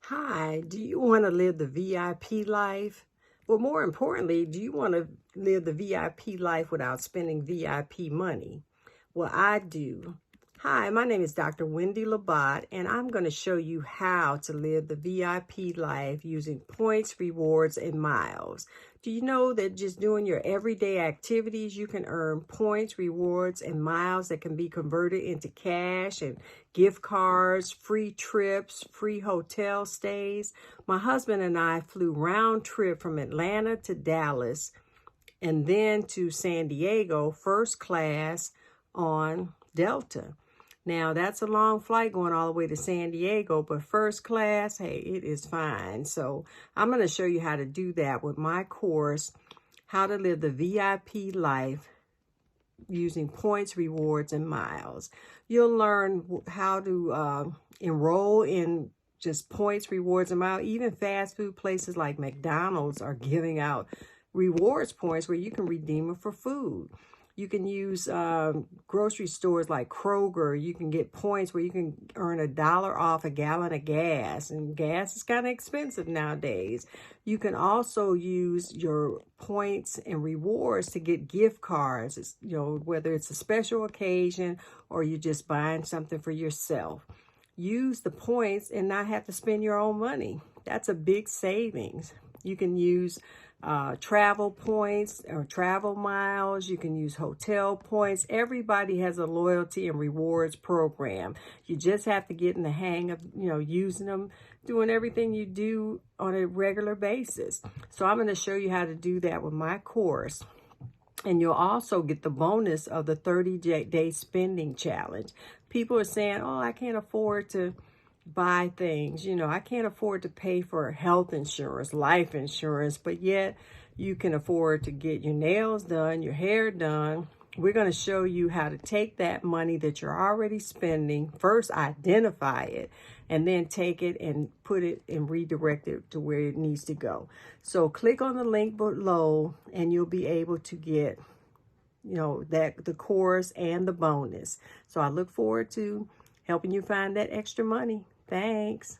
Hi, do you want to live the VIP life? Well, more importantly, do you want to live the VIP life without spending VIP money? Well, I do. Hi, my name is Dr. Wendy Labat, and I'm going to show you how to live the VIP life using points, rewards, and miles. Do you know that just doing your everyday activities, you can earn points, rewards, and miles that can be converted into cash and gift cards, free trips, free hotel stays? My husband and I flew round trip from Atlanta to Dallas and then to San Diego, first class on Delta. Now, that's a long flight going all the way to San Diego, but first class, hey, it is fine. So I'm going to show you how to do that with my course, How to Live the VIP Life Using Points, Rewards, and Miles. You'll learn how to enroll in just points, rewards, and miles. Even fast food places like McDonald's are giving out rewards points where you can redeem them for food. You can use grocery stores like Kroger. You can get points where you can earn $1 off a gallon of gas. And gas is kind of expensive nowadays. You can also use your points and rewards to get gift cards. It's, whether it's a special occasion or you're just buying something for yourself. Use the points and not have to spend your own money. That's a big savings. You can use travel points or travel miles. You can use hotel points. Everybody has a loyalty and rewards program. You just have to get in the hang of, using them, doing everything you do on a regular basis. So I'm going to show you how to do that with my course. And you'll also get the bonus of the 30-day spending challenge. People are saying, oh, I can't afford to buy things. I can't afford to pay for health insurance, life insurance, but yet you can afford to get your nails done, your hair done. We're going to show you how to take that money that you're already spending, first identify it, and then take it and put it and redirect it to where it needs to go. So click on the link below and you'll be able to get, the course and the bonus. So I look forward to helping you find that extra money. Thanks.